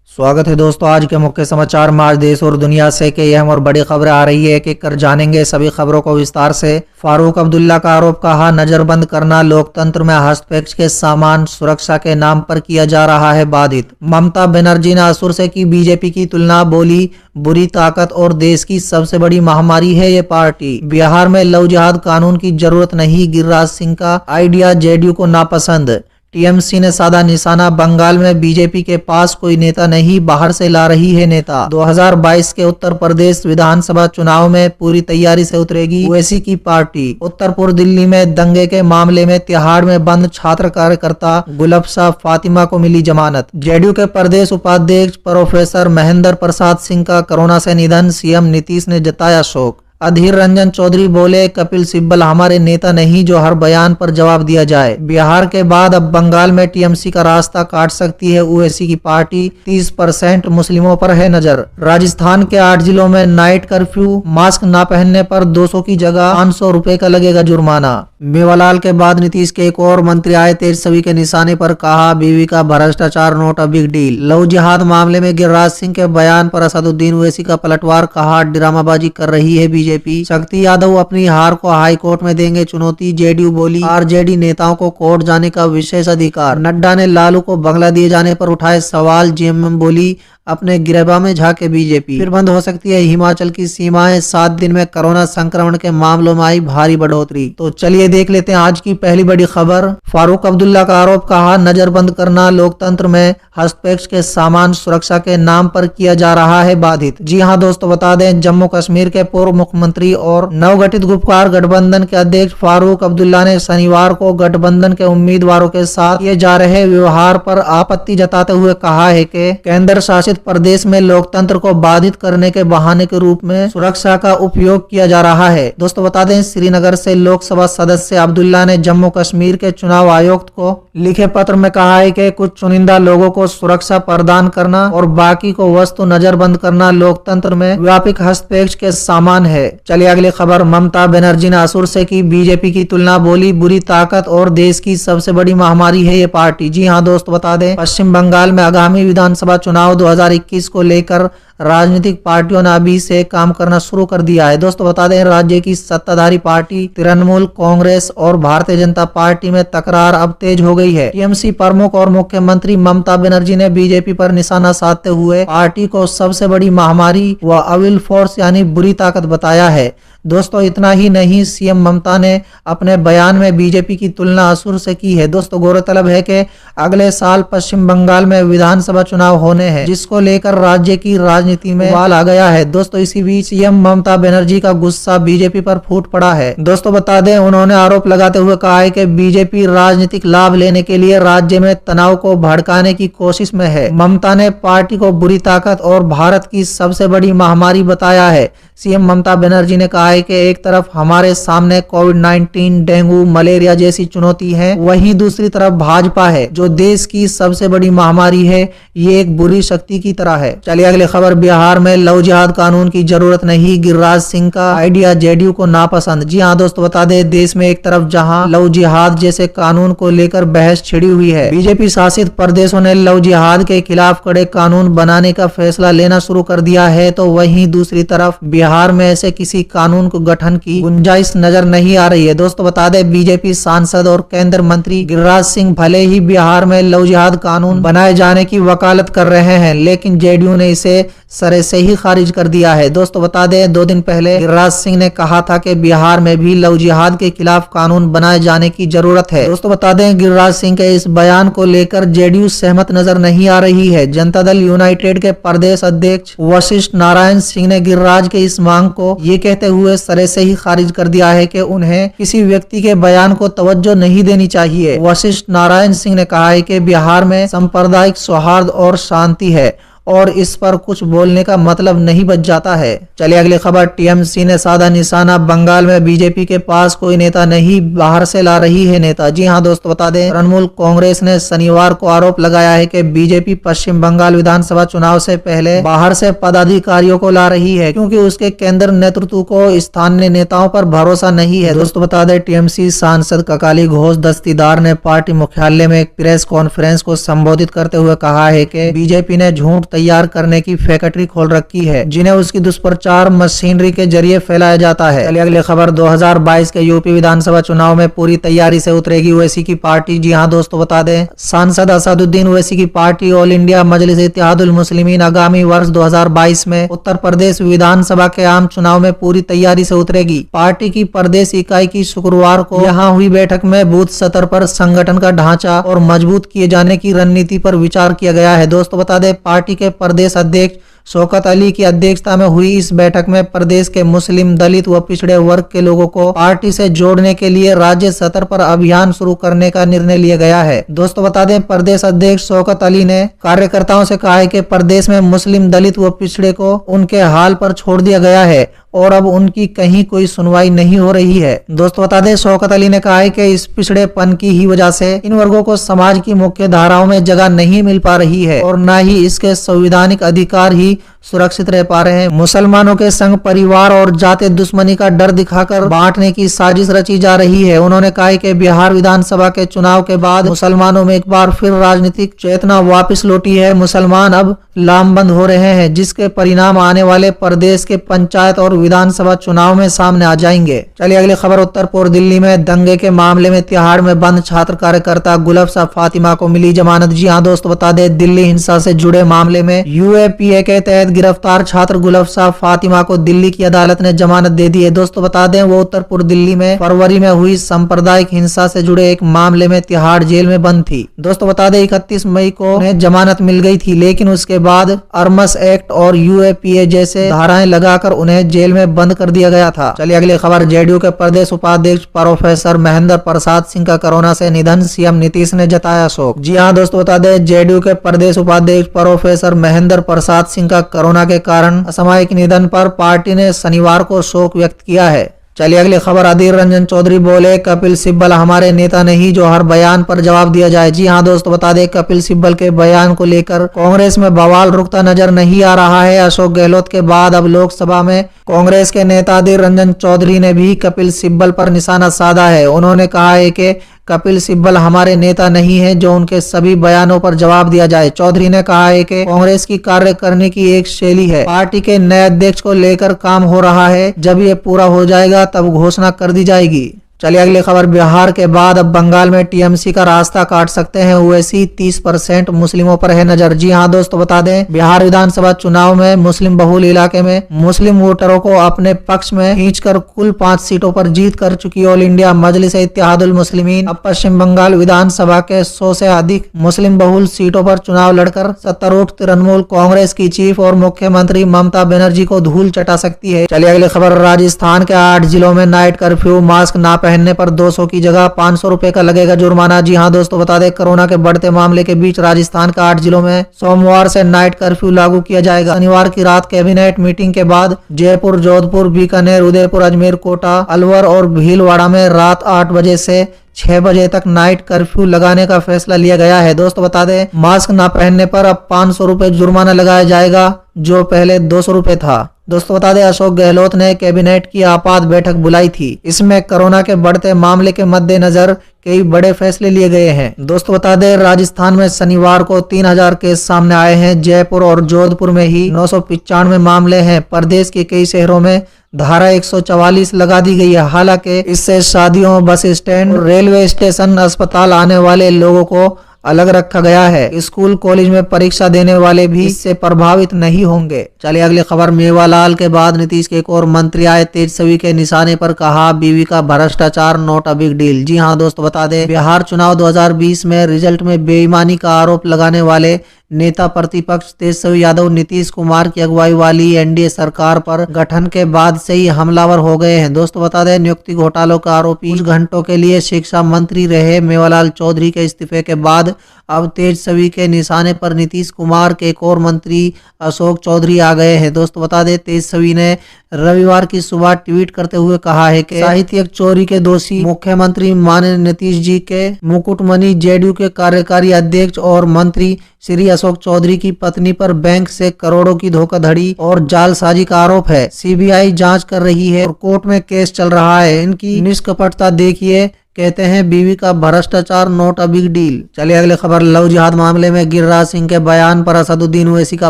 स्वागत है दोस्तों। आज के मुख्य समाचार में आज देश और दुनिया से कई अहम और बड़ी खबरें आ रही है। एक एक कर जानेंगे सभी खबरों को विस्तार से। फारूक अब्दुल्ला का आरोप, कहा नजरबंद करना लोकतंत्र में हस्तक्षेप के सामान सुरक्षा के नाम पर किया जा रहा है बाधित। ममता बनर्जी ने असुर से की बीजेपी की तुलना, बोली बुरी ताकत और देश की सबसे बड़ी महामारी है ये पार्टी। बिहार में लव जिहाद कानून की जरूरत नहीं, गिरिराज सिंह का आइडिया जेडीयू को नापसंद। टीएमसी ने साधा निशाना, बंगाल में बीजेपी के पास कोई नेता नहीं, बाहर से ला रही है नेता। 2022 के उत्तर प्रदेश विधानसभा चुनाव में पूरी तैयारी से उतरेगी ओवैसी की पार्टी। उत्तर पूर्व दिल्ली में दंगे के मामले में तिहाड़ में बंद छात्र कार्यकर्ता गुलबशा फातिमा को मिली जमानत। जेडीयू के प्रदेश उपाध्यक्ष प्रोफेसर महेंद्र प्रसाद सिंह का कोरोना से निधन, सीएम नीतीश ने जताया शोक। अधीर रंजन चौधरी बोले, कपिल सिब्बल हमारे नेता नहीं जो हर बयान पर जवाब दिया जाए। बिहार के बाद अब बंगाल में टीएमसी का रास्ता काट सकती है ओवैसी की पार्टी, 30% मुस्लिमों पर है नजर। राजस्थान के 8 जिलों में नाइट कर्फ्यू, मास्क न पहनने पर 200 की जगह 500 रुपए का लगेगा जुर्माना। मेवालाल के बाद नीतीश के एक और मंत्री आए तेजस्वी के निशाने पर, कहा बीवी का भ्रष्टाचार note a big deal. Love जिहाद मामले में गिरिराज सिंह के बयान पर असदुद्दीन ओवैसी का पलटवार, कहा ड्रामाबाजी कर रही है बीजेपी। शक्ति यादव अपनी हार को हाई कोर्ट में देंगे चुनौती, जेडीयू बोली आरजेडी नेताओं को कोर्ट जाने का विशेष अधिकार। नड्डा ने लालू को बंगला दिए जाने पर उठाए सवाल, जेएमएम बोली अपने गिरबा में झांके बीजेपी। फिर बंद हो सकती है हिमाचल की सीमाएं, 7 दिन में कोरोना संक्रमण के मामलों में आई भारी बढ़ोतरी। तो चलिए देख लेते हैं आज की पहली बड़ी खबर। फारूक अब्दुल्ला का आरोप, कहा नजरबंद करना लोकतंत्र में हस्तक्षेप के सामान सुरक्षा के नाम पर किया जा रहा है बाधित। जी हां दोस्तों, बता दें जम्मू कश्मीर के पूर्व मुख्यमंत्री और नवगठित गुपकार गठबंधन के अध्यक्ष फारूक अब्दुल्ला ने शनिवार को गठबंधन के उम्मीदवारों के साथ किए जा रहे व्यवहार पर आपत्ति जताते हुए कहा है कि केंद्र शासित प्रदेश में लोकतंत्र को बाधित करने के बहाने के रूप में सुरक्षा का उपयोग किया जा रहा है। दोस्तों बता दें, श्रीनगर से लोकसभा सदस्य अब्दुल्ला ने जम्मू कश्मीर के चुनाव आयुक्त को लिखे पत्र में कहा है कि कुछ चुनिंदा लोगों को सुरक्षा प्रदान करना और बाकी को वस्तु नजरबंद करना लोकतंत्र में व्यापक हस्तक्षेप के सामान है। चलिए अगली खबर। ममता बनर्जी ने असुर से की बीजेपी की तुलना, बोली बुरी ताकत और देश की सबसे बड़ी महामारी है ये पार्टी। जी हाँ दोस्तों, बता दें पश्चिम बंगाल में आगामी विधानसभा चुनाव 2021 को लेकर राजनीतिक पार्टियों ने अभी से काम करना शुरू कर दिया है। दोस्तों बता दें, राज्य की सत्ताधारी पार्टी तृणमूल कांग्रेस और भारतीय जनता पार्टी में तकरार अब तेज हो गई है। टीएमसी प्रमुख और मुख्यमंत्री ममता बनर्जी ने बीजेपी पर निशाना साधते हुए पार्टी को सबसे बड़ी महामारी व अविल फोर्स यानी बुरी ताकत बताया है। दोस्तों इतना ही नहीं, सीएम ममता ने अपने बयान में बीजेपी की तुलना असुर से की है। दोस्तों गौरतलब है कि अगले साल पश्चिम बंगाल में विधानसभा चुनाव होने हैं, जिसको लेकर राज्य की राजनीति में उबाल आ गया है। दोस्तों इसी बीच सीएम ममता बनर्जी का गुस्सा बीजेपी पर फूट पड़ा है। दोस्तों बता दें, उन्होंने आरोप लगाते हुए कहा है कि बीजेपी राजनीतिक लाभ लेने के लिए राज्य में तनाव को भड़काने की कोशिश में है। ममता ने पार्टी को बुरी ताकत और भारत की सबसे बड़ी महामारी बताया है। सीएम ममता बनर्जी ने कहा है कि एक तरफ हमारे सामने कोविड-19, डेंगू, मलेरिया जैसी चुनौती है, वहीं दूसरी तरफ भाजपा है जो देश की सबसे बड़ी महामारी है। ये एक बुरी शक्ति की तरह है। चलिए अगली खबर। बिहार में लव जिहाद कानून की जरूरत नहीं, गिरिराज सिंह का आइडिया जेडीयू को नापसंद। जी हाँ दोस्तों, बता दें देश में एक तरफ जहां लव जिहाद जैसे कानून को लेकर बहस छिड़ी हुई है, बीजेपी शासित प्रदेशों ने लव जिहाद के खिलाफ कड़े कानून बनाने का फैसला लेना शुरू कर दिया है, तो वहीं दूसरी तरफ बिहार में ऐसे किसी कानून को गठन की गुंजाइश नजर नहीं आ रही है। दोस्तों बता दें, बीजेपी सांसद और केंद्रीय मंत्री गिरिराज सिंह भले ही बिहार में लव जिहाद कानून बनाए जाने की वकालत कर रहे हैं, लेकिन जेडीयू ने इसे सरे से ही खारिज कर दिया है। दोस्तों बता दें, 2 दिन पहले गिरिराज सिंह ने कहा था कि बिहार में भी लव जिहाद के खिलाफ कानून बनाए जाने की जरूरत है। दोस्तों बता दें, गिरिराज सिंह के इस बयान को लेकर जेडीयू सहमत नजर नहीं आ रही है। जनता दल यूनाइटेड के प्रदेश अध्यक्ष वशिष्ठ नारायण सिंह ने गिरिराज के इस मांग को ये कहते हुए सरे से ही खारिज कर दिया है कि उन्हें किसी व्यक्ति के बयान को तवज्जो नहीं देनी चाहिए। वशिष्ठ नारायण सिंह ने कहा है कि बिहार में सांप्रदायिक सौहार्द और शांति है और इस पर कुछ बोलने का मतलब नहीं बच जाता है। चलिए अगली खबर। टीएमसी ने साधा निशाना, बंगाल में बीजेपी के पास कोई नेता नहीं, बाहर से ला रही है नेता। जी हां दोस्तों, बता दें तृणमूल कांग्रेस ने शनिवार को आरोप लगाया है कि बीजेपी पश्चिम बंगाल विधानसभा चुनाव से पहले बाहर से पदाधिकारियों को ला रही है, क्योंकि उसके केंद्र नेतृत्व को स्थानीय नेताओं पर भरोसा नहीं है। दोस्तों बता दें, टीएमसी सांसद ककाली घोष दस्तीदार ने पार्टी मुख्यालय में एक प्रेस कॉन्फ्रेंस को संबोधित करते हुए कहा है कि बीजेपी ने झूठ तैयार करने की फैक्ट्री खोल रखी है, जिन्हें उसकी दुष्प्रचार मशीनरी के जरिए फैलाया जाता है। चलिए अगली खबर, 2022 के यूपी विधानसभा चुनाव में पूरी तैयारी से उतरेगी ओवैसी की पार्टी। जी हाँ दोस्तों, बता दें सांसद असदुद्दीन ओवैसी की पार्टी ऑल इंडिया मजलिस इत्तेहादुल मुस्लिमीन आगामी वर्ष 2022 में उत्तर प्रदेश विधानसभा के आम चुनाव में पूरी तैयारी से उतरेगी। पार्टी की प्रदेश इकाई की शुक्रवार को यहाँ हुई बैठक में बूथ स्तर पर संगठन का ढांचा और मजबूत किए जाने की रणनीति पर विचार किया गया है। दोस्तों बता दें, पार्टी के प्रदेश अध्यक्ष शौकत अली की अध्यक्षता में हुई इस बैठक में प्रदेश के मुस्लिम, दलित व पिछड़े वर्ग के लोगों को पार्टी से जोड़ने के लिए राज्य स्तर पर अभियान शुरू करने का निर्णय लिया गया है। दोस्तों बता दें, प्रदेश अध्यक्ष शौकत अली ने कार्यकर्ताओं से कहा है कि प्रदेश में मुस्लिम, दलित व पिछड़े को उनके हाल पर छोड़ दिया गया है और अब उनकी कहीं कोई सुनवाई नहीं हो रही है। दोस्तों बता दें, शौकत अली ने कहा है कि इस पिछड़ेपन की ही वजह से इन वर्गों को समाज की मुख्य धाराओं में जगह नहीं मिल पा रही है और न ही इसके संवैधानिक अधिकार ही सुरक्षित रह पा रहे हैं। मुसलमानों के संग परिवार और जाति दुश्मनी का डर दिखाकर बांटने की साजिश रची जा रही है। उन्होंने कहा कि बिहार विधानसभा के चुनाव के बाद मुसलमानों में एक बार फिर राजनीतिक चेतना वापस लौटी है। मुसलमान अब लामबंद हो रहे हैं, जिसके परिणाम आने वाले प्रदेश के पंचायत और विधानसभा चुनाव में सामने आ जाएंगे। चलिए अगली खबर, उत्तर पूर्व दिल्ली में दंगे के मामले में तिहाड़ में बंद छात्र कार्यकर्ता गुलाब शाह फातिमा को मिली जमानत। जी हाँ दोस्तों बता दें, दिल्ली हिंसा से जुड़े मामले में यूएपीए के तहत गिरफ्तार छात्र गुलाब शाह फातिमा को दिल्ली की अदालत ने जमानत दे दी है। दोस्तों बता दें, वो उत्तर पूर्व दिल्ली में फरवरी में हुई सांप्रदायिक हिंसा से जुड़े एक मामले में तिहाड़ जेल में बंद थी। दोस्तों बता दें, 31 मई को उन्हें जमानत मिल गई थी, लेकिन उसके बाद आर्म्स एक्ट और यूएपीए जैसे धाराएं लगाकर उन्हें जेल में बंद कर दिया गया था। चलिए अगली खबर, जेडीयू के प्रदेश उपाध्यक्ष प्रोफेसर महेंद्र प्रसाद सिंह का कोरोना से निधन, सीएम नीतीश ने जताया शोक। जी हाँ दोस्तों बता दें, जेडीयू के प्रदेश उपाध्यक्ष प्रोफेसर महेंद्र प्रसाद सिंह का कोरोना के कारण असामयिक निधन पर पार्टी ने शनिवार को शोक व्यक्त किया है। चलिए अगली खबर, अधीर रंजन चौधरी बोले कपिल सिब्बल हमारे नेता नहीं जो हर बयान पर जवाब दिया जाए। जी हाँ दोस्तों बता दें, कपिल सिब्बल के बयान को लेकर कांग्रेस में बवाल रुकता नजर नहीं आ रहा है। अशोक गहलोत के बाद अब लोकसभा में कांग्रेस के नेता अधीर रंजन चौधरी ने भी कपिल सिब्बल पर निशाना साधा है। उन्होंने कहा है कि कपिल सिब्बल हमारे नेता नहीं है जो उनके सभी बयानों पर जवाब दिया जाए। चौधरी ने कहा है कि कांग्रेस की कार्य करने की एक शैली है, पार्टी के नए अध्यक्ष को लेकर काम हो रहा है, जब ये पूरा हो जाएगा तब घोषणा कर दी जाएगी। चलिए अगली खबर, बिहार के बाद अब बंगाल में टीएमसी का रास्ता काट सकते हैं ओवैसी, 30% मुस्लिमों पर है नजर। जी हाँ दोस्तों बता दें, बिहार विधानसभा चुनाव में मुस्लिम बहुल इलाके में मुस्लिम वोटरों को अपने पक्ष में खींचकर कुल 5 सीटों पर जीत कर चुकी ऑल इंडिया मजलिस इत्तेहादुल मुस्लिमीन अब पश्चिम बंगाल विधानसभा के 100 से अधिक मुस्लिम बहुल सीटों पर चुनाव लड़कर सत्तारूढ़ तृणमूल कांग्रेस की चीफ और मुख्यमंत्री ममता बनर्जी को धूल चटा सकती है। चलिए अगली खबर, राजस्थान के 8 जिलों में नाइट कर्फ्यू, मास्क ना पहनने पर 200 की जगह 500 रुपए का लगेगा जुर्माना। जी हाँ दोस्तों बता दें, कोरोना के बढ़ते मामले के बीच राजस्थान के 8 जिलों में सोमवार से नाइट कर्फ्यू लागू किया जाएगा। शनिवार की रात कैबिनेट मीटिंग के बाद जयपुर, जोधपुर, बीकानेर, उदयपुर, अजमेर, कोटा, अलवर और भीलवाड़ा में रात 8 बजे से 6 बजे तक नाइट कर्फ्यू लगाने का फैसला लिया गया है। दोस्तों बता दें, मास्क ना पहनने पर अब 500 रुपए जुर्माना लगाया जाएगा, जो पहले 200 रुपए था। दोस्तों बता दें, अशोक गहलोत ने कैबिनेट की आपात बैठक बुलाई थी। इसमें कोरोना के बढ़ते मामले के मद्देनजर कई बड़े फैसले लिए गए हैं। दोस्तों बता दें, राजस्थान में शनिवार को 3000 केस सामने आए हैं। जयपुर और जोधपुर में ही 995 मामले हैं। प्रदेश के कई शहरों में धारा 144 लगा दी गई है। हालांकि इससे शादियों, बस स्टैंड, रेलवे स्टेशन, अस्पताल आने वाले लोगों को अलग रखा गया है। स्कूल कॉलेज में परीक्षा देने वाले भी इससे प्रभावित नहीं होंगे। चलिए अगली खबर, मेवालाल के बाद नीतीश के एक और मंत्री आए तेजस्वी के निशाने पर, कहा बीवी का भ्रष्टाचार नॉट अ बिग डील। जी हाँ दोस्तों बता दें, बिहार चुनाव 2020 में रिजल्ट में बेईमानी का आरोप लगाने वाले नेता प्रतिपक्ष तेजस्वी यादव नीतीश कुमार की अगुवाई वाली एनडीए सरकार पर गठन के बाद से ही हमलावर हो गए हैं। दोस्तों बता दें, नियुक्ति घोटालों का आरोपी कुछ घंटों के लिए शिक्षा मंत्री रहे मेवालाल चौधरी के इस्तीफे के बाद अब तेजस्वी के निशाने पर नीतीश कुमार के एक और मंत्री अशोक चौधरी आ गए हैं। दोस्तों बता दें, तेजस्वी ने रविवार की सुबह ट्वीट करते हुए कहा है कि साहित्यिक चोरी के दोषी मुख्यमंत्री माननीय नीतीश जी के मुकुटमणि जेडीयू के कार्यकारी अध्यक्ष और मंत्री श्री अशोक चौधरी की पत्नी पर बैंक से करोड़ों की धोखाधड़ी और जालसाजी का आरोप है। सीबीआई जांच कर रही है और कोर्ट में केस चल रहा है। इनकी निष्कपटता देखिए कहते हैं बीवी का भ्रष्टाचार नॉट अ बिग डील। चलिए अगले खबर, लव जिहाद मामले में गिरिराज सिंह के बयान पर असदुद्दीन ओवैसी का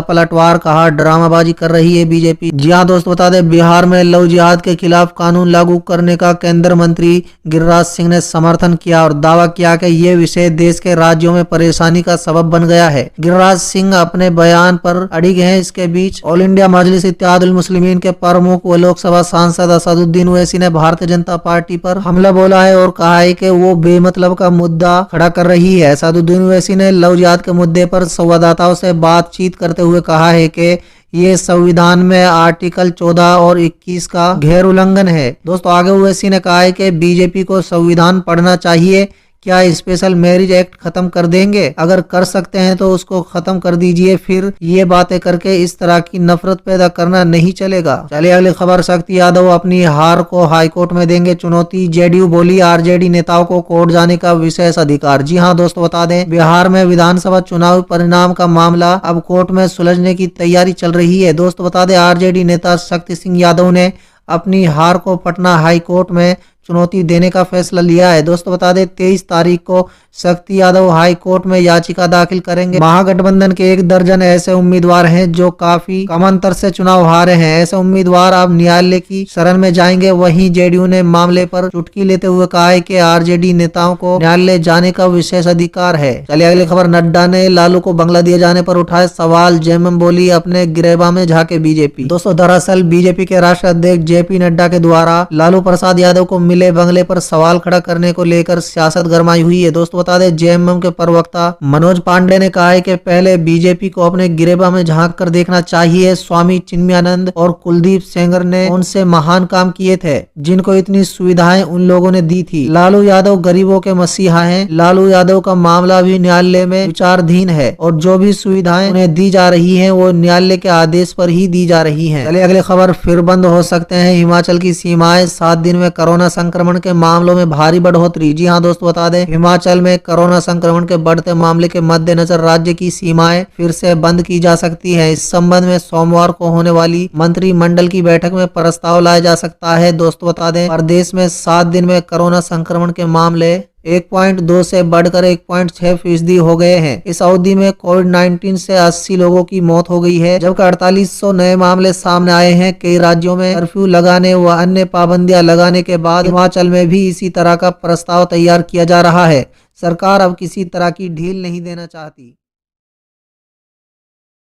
पलटवार, कहा ड्रामाबाजी कर रही है बीजेपी। जी हां दोस्त, बता दें बिहार में लव जिहाद के खिलाफ कानून लागू करने का केंद्रीय मंत्री गिरिराज सिंह ने समर्थन किया और दावा किया कि ये विषय देश के राज्यों में परेशानी का सबब बन गया है। गिरिराज सिंह अपने बयान पर अड़िग हैं। इसके बीच ऑल इंडिया मजलिस इत्तेहादुल मुस्लिमीन के प्रमुख व लोकसभा सांसद असदुद्दीन ओवैसी ने भारतीय जनता पार्टी पर हमला बोला है और कहा है कि वो बेमतलब का मुद्दा खड़ा कर रही है। असदुद्दीन ओवैसी ने लव जिहाद के मुद्दे पर संवाददाताओं से बातचीत करते हुए कहा है कि ये संविधान में आर्टिकल 14 और 21 का गैर उल्लंघन है। दोस्तों आगे ओवैसी ने कहा है कि बीजेपी को संविधान पढ़ना चाहिए। क्या स्पेशल मैरिज एक्ट खत्म कर देंगे? अगर कर सकते हैं तो उसको खत्म कर दीजिए, फिर ये बातें करके इस तरह की नफरत पैदा करना नहीं चलेगा। चलिए अगली खबर, शक्ति यादव अपनी हार को हाईकोर्ट में देंगे चुनौती। जेडीयू बोली आरजेडी नेताओं को कोर्ट जाने का विशेष अधिकार। जी हां दोस्तों, बता दें बिहार में विधानसभा चुनाव परिणाम का मामला अब कोर्ट में सुलझने की तैयारी चल रही है। दोस्तों बता दें आरजेडी नेता शक्ति सिंह यादव ने अपनी हार को पटना हाई कोर्ट में चुनौती देने का फैसला लिया है। दोस्तों बता दें 23 तारीख को शक्ति यादव हाई कोर्ट में याचिका दाखिल करेंगे। महागठबंधन के 1 दर्जन ऐसे उम्मीदवार हैं जो काफी कम अंतर से चुनाव हारे हैं। ऐसे उम्मीदवार अब न्यायालय की शरण में जाएंगे। वहीं जेडीयू ने मामले पर चुटकी लेते हुए कहा है कि आरजेडी नेताओं को न्यायालय जाने का विशेष अधिकार है। चलिए अगली खबर, नड्डा ने लालू को बंगला दिए जाने पर उठाए सवाल। जेएमएम बोली अपने गिरेबा में झाके बीजेपी। दोस्तों दरअसल बीजेपी के राष्ट्रीय अध्यक्ष जेपी नड्डा के द्वारा लालू प्रसाद यादव को मिले बंगले पर सवाल खड़ा करने को लेकर सियासत गरमाई हुई है। दोस्तों बता दें जेएमएम के प्रवक्ता मनोज पांडे ने कहा है कि पहले बीजेपी को अपने गिरेबा में झांक कर देखना चाहिए। स्वामी चिन्मयानंद और कुलदीप सेंगर ने उनसे महान काम किए थे, जिनको इतनी सुविधाएं उन लोगों ने दी थी। लालू यादव गरीबों के मसीहा हैं। लालू यादव का मामला भी न्यायालय में विचाराधीन है और जो भी सुविधाएं उन्हें दी जा रही है वो न्यायालय के आदेश पर ही दी जा रही है। चलिए अगली खबर, फिर बंद हो सकते हैं हिमाचल की सीमाएं। 7 दिन में कोरोना संक्रमण के मामलों में भारी बढ़ोतरी। जी हां दोस्तों, बता दें हिमाचल में कोरोना संक्रमण के बढ़ते मामले के मद्देनजर राज्य की सीमाएं फिर से बंद की जा सकती हैं। इस संबंध में सोमवार को होने वाली मंत्रिमंडल की बैठक में प्रस्ताव लाया जा सकता है। दोस्तों बता दें प्रदेश में 7 दिन में कोरोना संक्रमण के मामले 1.2 से बढ़कर 1.6% हो गए हैं। इस अवधि में कोविड-19 से 80 लोगों की मौत हो गई है, जबकि 4800 नए मामले सामने आए हैं। कई राज्यों में कर्फ्यू लगाने व अन्य पाबंदियां लगाने के बाद हिमाचल में भी इसी तरह का प्रस्ताव तैयार किया जा रहा है। सरकार अब किसी तरह की ढील नहीं देना चाहती।